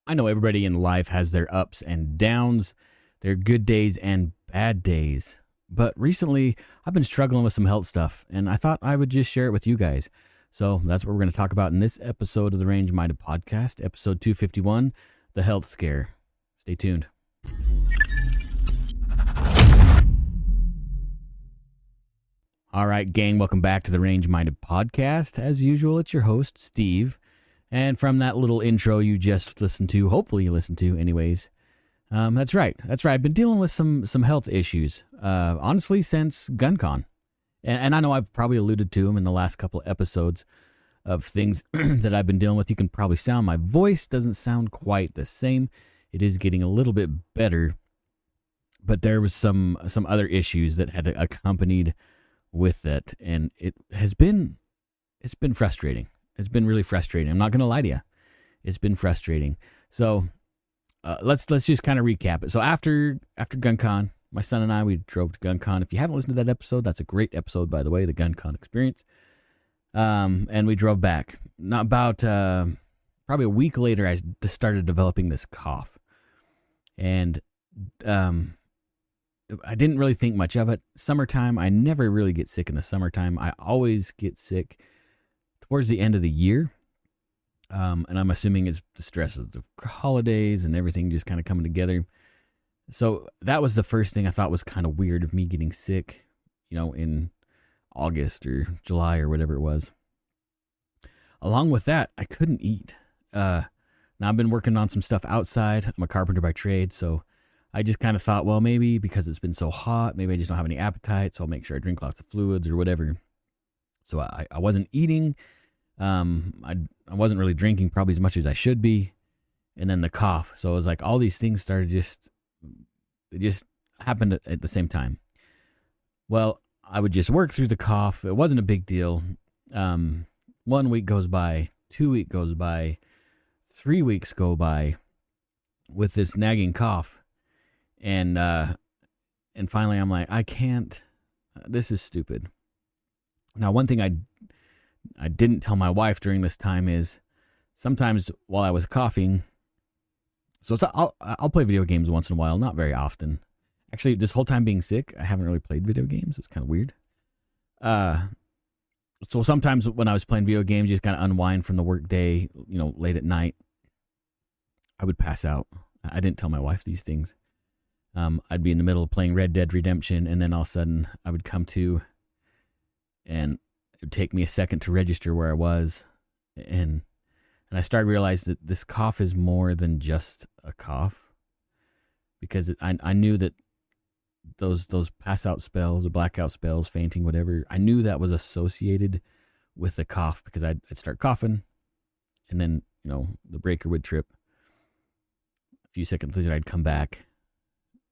I know everybody in life has their ups and downs, their good days and bad days. But recently, I've been struggling with some health stuff, and I thought I would just share it with you guys. So that's what we're going to talk about in this episode of the Range Minded Podcast, episode 251, The Health Scare. Stay tuned. All right, gang, welcome back to the Range Minded Podcast. As usual, it's your host, Steve. And from that little intro you just listened to, hopefully you listened to anyways, that's right. I've been dealing with some health issues, honestly, since GunCon. And I know I've probably alluded to them in the last couple of episodes of things that I've been dealing with. You can probably sound my voice doesn't sound quite the same. It is getting a little bit better, but there was some other issues that had accompanied with it, and it's been frustrating. It's been really frustrating. I'm not going to lie to you. It's been frustrating. So let's just kind of recap it. So after GunCon, my son and I, we drove to GunCon. If you haven't listened to that episode, that's a great episode, by the way, the GunCon experience. And we drove back. Not about probably a week later, I just started developing this cough. And I didn't really think much of it. Summertime, I never really get sick in the summertime. I always get sick towards the end of the year, and I'm assuming it's the stress of the holidays and everything just kind of coming together. So that was the first thing I thought was kind of weird of me getting sick, in August or July or whatever it was. Along with that, I couldn't eat. Now I've been working on some stuff outside. I'm a carpenter by trade, so I just kind of thought, well, maybe because it's been so hot, maybe I just don't have any appetite, so I'll make sure I drink lots of fluids or whatever. So I wasn't eating. I wasn't really drinking probably as much as I should be. And then the cough. So it was like all these things started it just happened at the same time. Well, I would just work through the cough. It wasn't a big deal. 1 week goes by, 2 weeks goes by, 3 weeks go by with this nagging cough. And finally I'm like, I can't, this is stupid. Now, one thing I didn't tell my wife during this time is sometimes while I was coughing, so I'll play video games once in a while, not very often. Actually, this whole time being sick, I haven't really played video games. It's kind of weird. So sometimes when I was playing video games, just kind of unwind from the work day, late at night, I would pass out. I didn't tell my wife these things. I'd be in the middle of playing Red Dead Redemption, and then all of a sudden I would come to, and it would take me a second to register where I was. And I started to realize that this cough is more than just a cough. Because I knew that those pass out spells, or blackout spells, fainting, whatever, I knew that was associated with the cough, because I'd start coughing, and then, the breaker would trip. A few seconds later, I'd come back,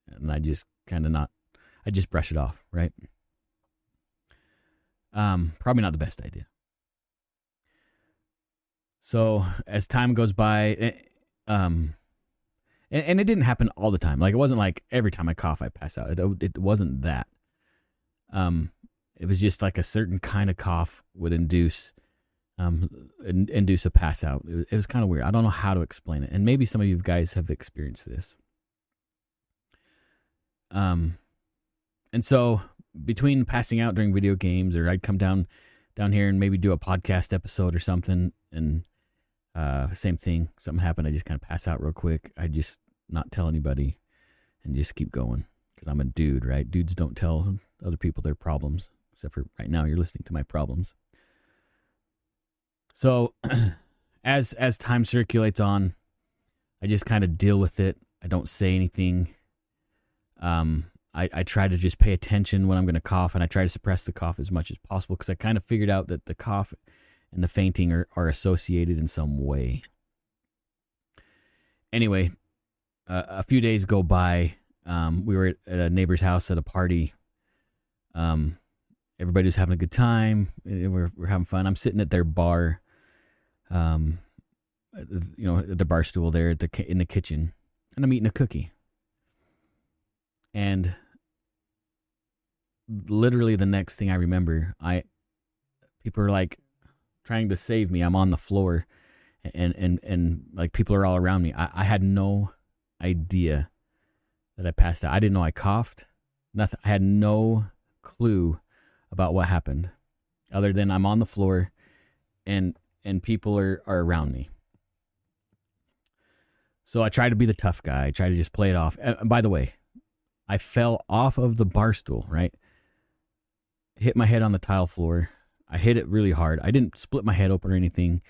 and I just I just brush it off, right? Probably not the best idea. So as time goes by, and it didn't happen all the time. Like, it wasn't like every time I cough, I pass out. It wasn't that. It was just like a certain kind of cough would induce a pass out. It was kind of weird. I don't know how to explain it. And maybe some of you guys have experienced this. And so between passing out during video games, or I'd come down here and maybe do a podcast episode or something, and same thing, something happened, I just kind of pass out real quick. I just not tell anybody and just keep going, because I'm a dude, right? Dudes don't tell other people their problems, except for right now you're listening to my problems. So as time circulates on, I just kind of deal with it. I don't say anything. I try to just pay attention when I'm going to cough, and I try to suppress the cough as much as possible, because I kind of figured out that the cough and the fainting are associated in some way. Anyway, a few days go by. We were at a neighbor's house at a party. Everybody was having a good time. We're having fun. I'm sitting at their bar, at the bar stool there in the kitchen, and I'm eating a cookie. And literally the next thing I remember, people are like trying to save me. I'm on the floor, and like people are all around me. I had no idea that I passed out. I didn't know I coughed. Nothing. I had no clue about what happened, other than I'm on the floor, and people are around me. So I try to be the tough guy. I try to just play it off. By the way, I fell off of the bar stool, right? Hit my head on the tile floor. I hit it really hard. I didn't split my head open or anything,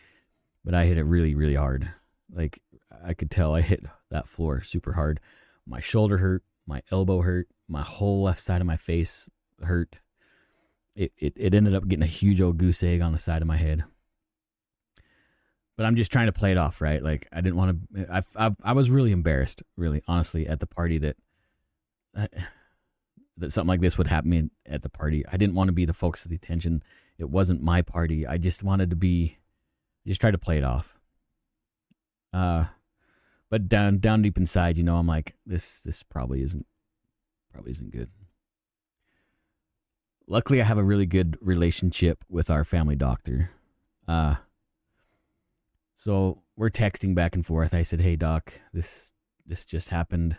but I hit it really, really hard. Like, I could tell I hit that floor super hard. My shoulder hurt. My elbow hurt. My whole left side of my face hurt. It ended up getting a huge old goose egg on the side of my head. But I'm just trying to play it off, right? Like, I didn't want to. I was really embarrassed, really, honestly, at the party that something like this would happen at the party. I didn't want to be the focus of the attention. It wasn't my party. I just wanted to just try to play it off. But down deep inside, I'm like, this probably isn't good. Luckily, I have a really good relationship with our family doctor. So we're texting back and forth. I said, "Hey doc, this just happened."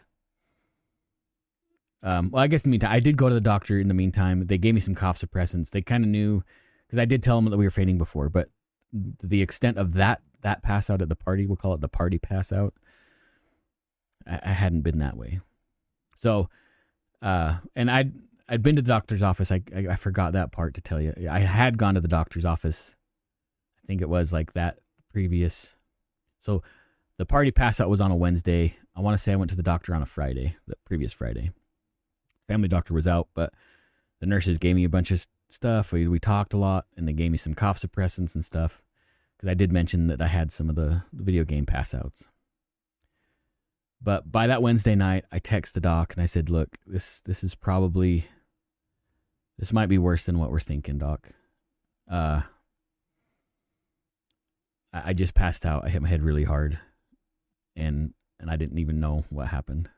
Well, I guess in the meantime, I did go to the doctor in the meantime. They gave me some cough suppressants. They kind of knew, because I did tell them that we were fainting before, but the extent of that pass out at the party, we'll call it the party pass out, I hadn't been that way. So, and I'd been to the doctor's office. I forgot that part to tell you. I had gone to the doctor's office. I think it was like that previous. So the party pass out was on a Wednesday. I want to say I went to the doctor on a Friday, the previous Friday. Family doctor was out, but the nurses gave me a bunch of stuff. We talked a lot, and they gave me some cough suppressants and stuff, because I did mention that I had some of the video game pass outs. But by that Wednesday night, I texted the doc and I said, "Look, this might be worse than what we're thinking, doc. I just passed out. I hit my head really hard, and I didn't even know what happened."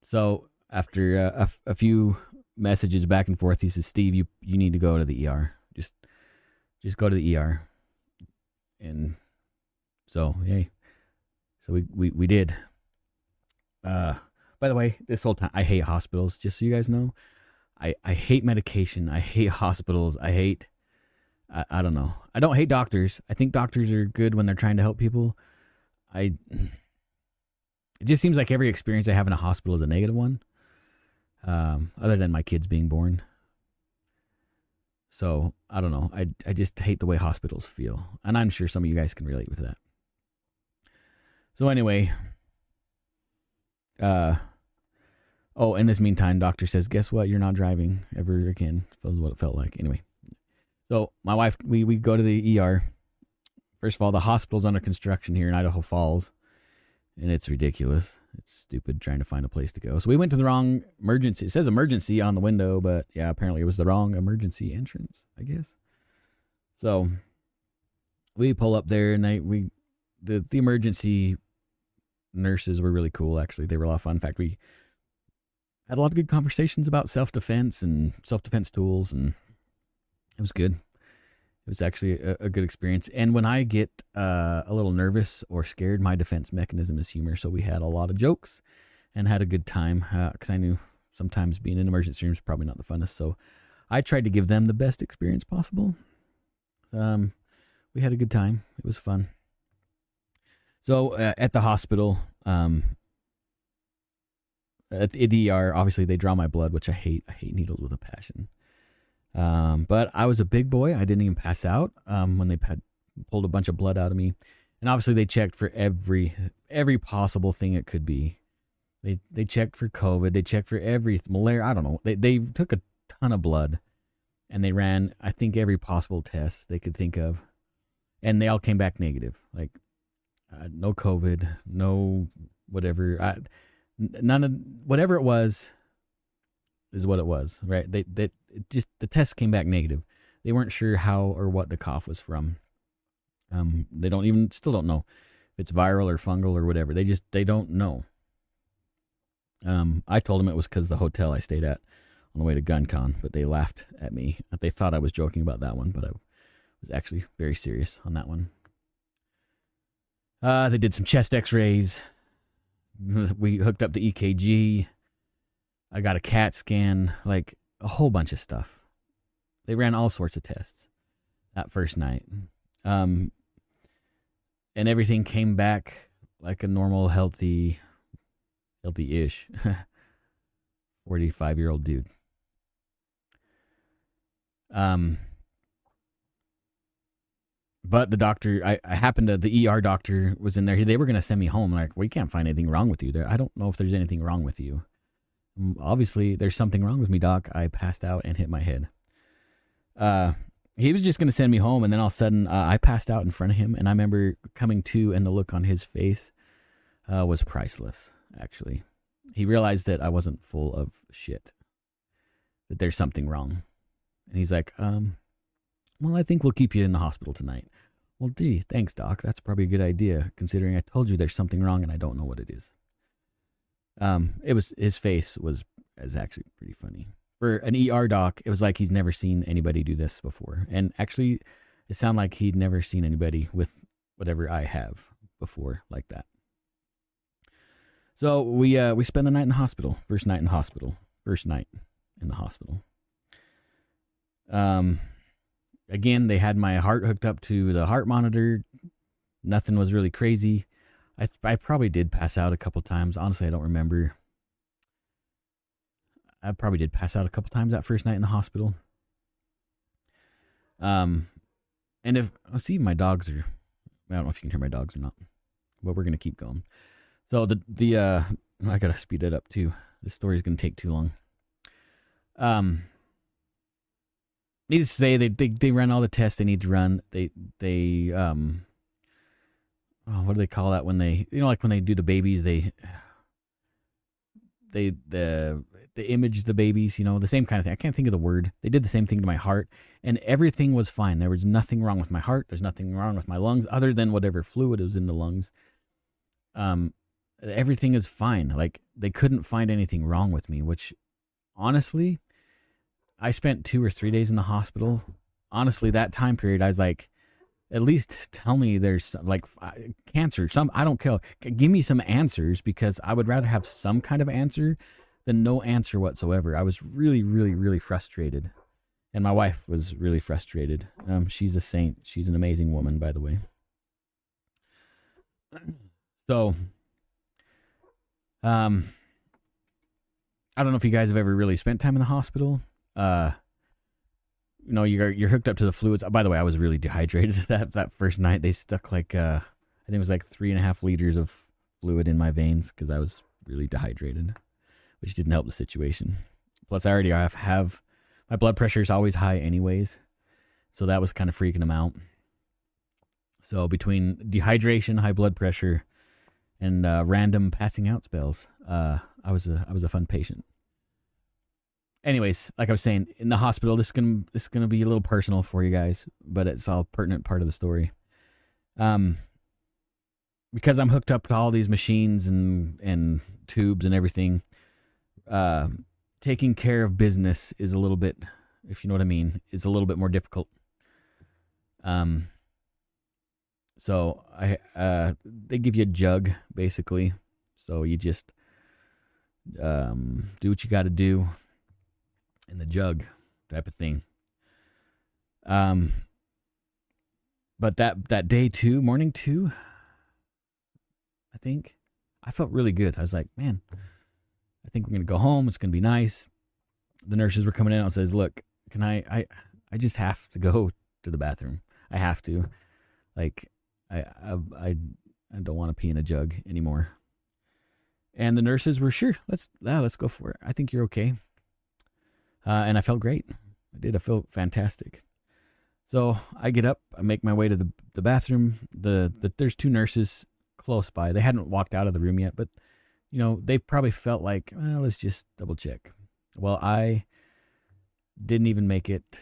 So after a few messages back and forth, he says, "Steve, you need to go to the ER. Just go to the ER." And so, yay. So we did. By the way, this whole time, I hate hospitals, just so you guys know. I hate medication. I hate hospitals. I don't know. I don't hate doctors. I think doctors are good when they're trying to help people. It just seems like every experience I have in a hospital is a negative one. Other than my kids being born. So, I don't know. I just hate the way hospitals feel. And I'm sure some of you guys can relate with that. So anyway, in this meantime, doctor says, "Guess what? You're not driving ever again." That was what it felt like. Anyway, so my wife, we go to the ER. First of all, the hospital's under construction here in Idaho Falls, and it's ridiculous. It's stupid trying to find a place to go. So we went to the wrong emergency. It says emergency on the window, but yeah, apparently it was the wrong emergency entrance, I guess. So we pull up there, and the emergency nurses were really cool, actually. They were a lot of fun. In fact, we had a lot of good conversations about self-defense and self-defense tools, and it was good. It was actually a good experience. And when I get a little nervous or scared, my defense mechanism is humor. So we had a lot of jokes and had a good time, because I knew sometimes being in emergency rooms is probably not the funnest. So I tried to give them the best experience possible. We had a good time. It was fun. So at the hospital, at the ER, obviously they draw my blood, which I hate. I hate needles with a passion. But I was a big boy. I didn't even pass out when they pulled a bunch of blood out of me. And obviously they checked for every possible thing it could be. They checked for COVID. They checked for every malaria. I don't know. They took a ton of blood, and they ran, I think, every possible test they could think of. And they all came back negative. Like, no COVID, no whatever. None of whatever it was is what it was, right? The test came back negative. They weren't sure how or what the cough was from. They still don't know if it's viral or fungal or whatever. They don't know. I told them it was because the hotel I stayed at on the way to GunCon, but they laughed at me. They thought I was joking about that one, but I was actually very serious on that one. They did some chest x-rays. We hooked up the EKG. I got a CAT scan, like a whole bunch of stuff. They ran all sorts of tests that first night. And everything came back like a normal, healthy-ish 45-year-old dude. But the doctor, I happened to, the ER doctor was in there. They were going to send me home. Like, we can't find anything wrong with you there. I don't know if there's anything wrong with you. Obviously, there's something wrong with me, doc. I passed out and hit my head. He was just going to send me home, and then all of a sudden, I passed out in front of him, and I remember coming to, and the look on his face was priceless, actually. He realized that I wasn't full of shit, that there's something wrong. And he's like, well, I think we'll keep you in the hospital tonight. Well, gee, thanks, doc. That's probably a good idea, considering I told you there's something wrong and I don't know what it is. His face was actually pretty funny. For an ER doc, it was like he's never seen anybody do this before. And actually, it sounded like he'd never seen anybody with whatever I have before like that. So we spent the night in the hospital. First night in the hospital. Again, they had my heart hooked up to the heart monitor. Nothing was really crazy. I probably did pass out a couple times. Honestly, I don't remember. I probably did pass out a couple times that first night in the hospital. And let's see, my dogs are, I don't know if you can hear my dogs or not, but we're going to keep going. So I got to speed it up too. This story is going to take too long. Needless to say, they ran all the tests they need to run. They what do they call that when they, like when they do the babies, they image the babies, the same kind of thing. I can't think of the word. They did the same thing to my heart, and everything was fine. There was nothing wrong with my heart. There's nothing wrong with my lungs, other than whatever fluid was in the lungs. Everything is fine. Like, they couldn't find anything wrong with me, which, honestly, I spent 2 or 3 days in the hospital. Honestly, that time period, I was like, at least tell me there's like cancer. I don't care. Give me some answers, because I would rather have some kind of answer than no answer whatsoever. I was really, really, really frustrated. And my wife was really frustrated. She's a saint. She's an amazing woman, by the way. So, I don't know if you guys have ever really spent time in the hospital. You're hooked up to the fluids. By the way, I was really dehydrated that first night. They stuck I think it was like 3.5 liters of fluid in my veins because I was really dehydrated, which didn't help the situation. Plus, I already have my blood pressure is always high anyways, so that was kind of freaking them out. So between dehydration, high blood pressure, and random passing out spells, I was a fun patient. Anyways, like I was saying, in the hospital, this is gonna be a little personal for you guys, but it's all pertinent part of the story. Because I'm hooked up to all these machines and tubes and everything, taking care of business is a little bit, if you know what I mean, is a little bit more difficult. So they give you a jug basically, so you just do what you got to do in the jug type of thing. But that day 2, morning 2, I think, I felt really good. I was like, man, I think we're going to go home. It's going to be nice. The nurses were coming in and says, look, can I just have to go to the bathroom. I have to. Like, I don't want to pee in a jug anymore. And the nurses were, sure, let's go for it. I think you're okay. And I felt great. I did. I felt fantastic. So I get up. I make my way to the bathroom. There's 2 nurses close by. They hadn't walked out of the room yet, but they probably felt like, well, let's just double check. Well, I didn't even make it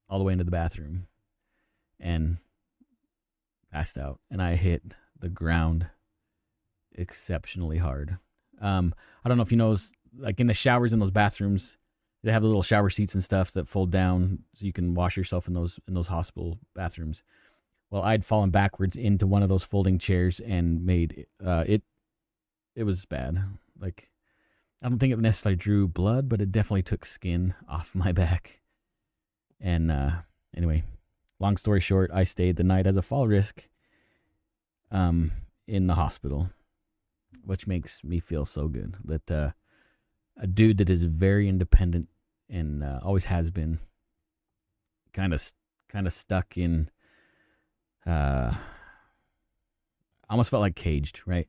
all the way into the bathroom and passed out. And I hit the ground exceptionally hard. I don't know if you know, like in the showers in those bathrooms, they have the little shower seats and stuff that fold down so you can wash yourself in those hospital bathrooms. Well, I'd fallen backwards into one of those folding chairs and made it. It was bad. Like, I don't think it necessarily drew blood, but it definitely took skin off my back. And anyway, long story short, I stayed the night as a fall risk in the hospital, which makes me feel so good that a dude that is very independent and always has been kind of stuck in almost felt like caged, right?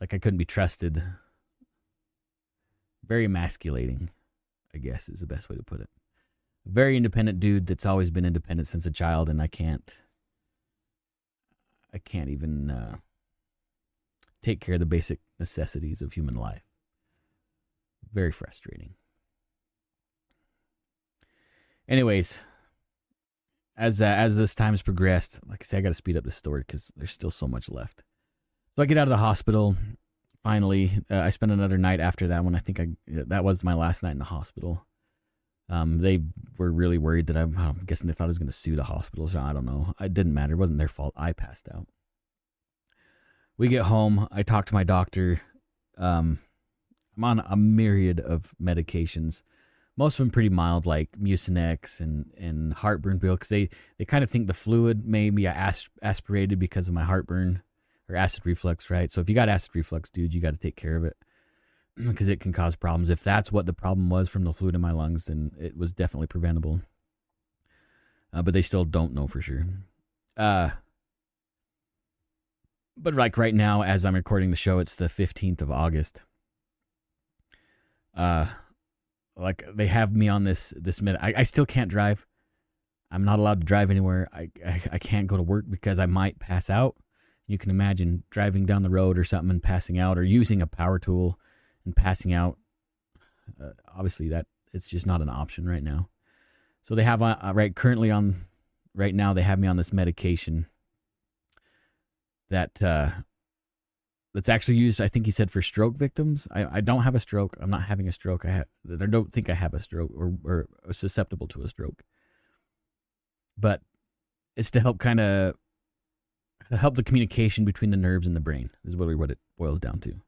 Like I couldn't be trusted. Very emasculating, I guess is the best way to put it. A very independent dude that's always been independent since a child, and I can't even take care of the basic necessities of human life. Very frustrating. Anyways, as this time has progressed, like I said, I got to speed up the story because there's still so much left. So I get out of the hospital. Finally, I spent another night after that one. I think that was my last night in the hospital. They were really worried that I'm guessing they thought I was going to sue the hospital. So I don't know. It didn't matter. It wasn't their fault. I passed out. We get home. I talk to my doctor. I'm on a myriad of medications. Most of them pretty mild, like Mucinex and heartburn pill, because they kind of think the fluid may be aspirated because of my heartburn or acid reflux, right? So if you got acid reflux, dude, you got to take care of it because it can cause problems. If that's what the problem was from the fluid in my lungs, then it was definitely preventable. But they still don't know for sure. But like right now, as I'm recording the show, it's the 15th of August. Like they have me on this I still can't drive. I'm not allowed to drive anywhere. I can't go to work because I might pass out. You can imagine driving down the road or something and passing out, or using a power tool and passing out. Obviously, that it's just not an option right now. So they have right now they have me on this medication that's actually used, I think he said, for stroke victims. I don't have a stroke. I'm not having a stroke. I don't think I have a stroke or susceptible to a stroke. But it's to help help the communication between the nerves and the brain is really what it boils down to.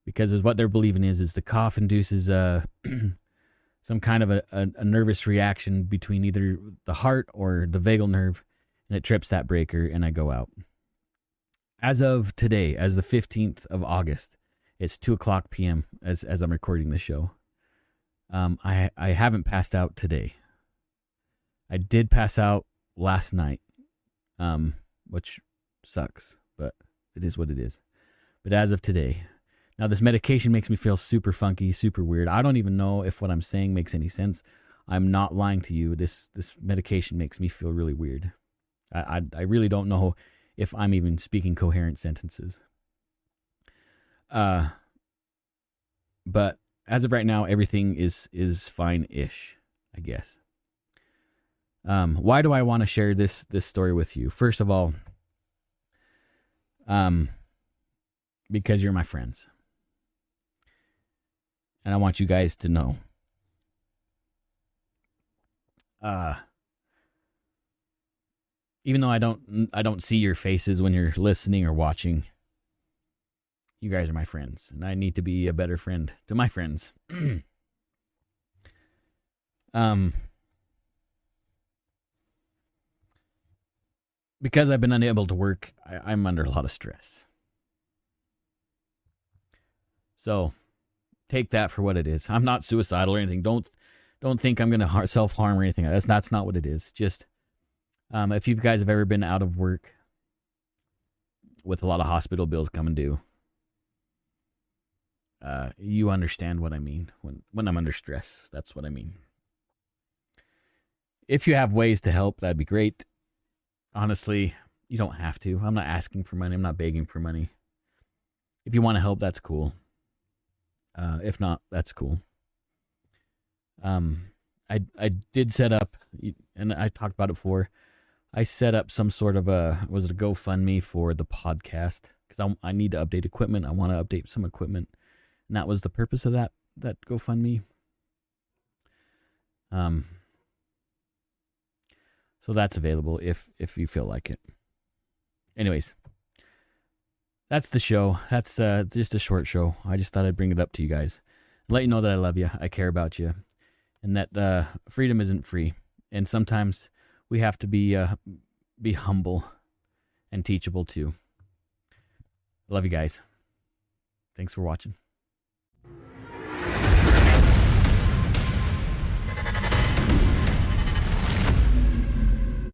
Because what they're believing is the cough induces some kind of a nervous reaction between either the heart or the vagal nerve, and it trips that breaker, and I go out. As of today, as the 15th of August, it's 2:00 p.m. as I'm recording the show. I haven't passed out today. I did pass out last night, which sucks, but it is what it is. But as of today, now this medication makes me feel super funky, super weird. I don't even know if what I'm saying makes any sense. I'm not lying to you. This medication makes me feel really weird. I really don't know if I'm even speaking coherent sentences. But as of right now, everything is fine-ish, I guess. Why do I want to share this story with you? First of all, because you're my friends. And I want you guys to know. Even though I don't see your faces when you're listening or watching, you guys are my friends, and I need to be a better friend to my friends. Because I've been unable to work, I'm under a lot of stress. So, take that for what it is. I'm not suicidal or anything. Don't think I'm going to self-harm or anything. That's not what it is. Just, if you guys have ever been out of work with a lot of hospital bills coming due, you understand what I mean. When I'm under stress, that's what I mean. If you have ways to help, that'd be great. Honestly, you don't have to. I'm not asking for money. I'm not begging for money. If you want to help, that's cool. If not, that's cool. I did set up, and I talked about it before. I set up some sort of a GoFundMe for the podcast because I need to update equipment. I want to update some equipment, and that was the purpose of that GoFundMe. So that's available if you feel like it. Anyways, that's the show. That's just a short show. I just thought I'd bring it up to you guys. Let you know that I love you. I care about you. And that freedom isn't free. And sometimes we have to be humble and teachable too. Love you guys. Thanks for watching.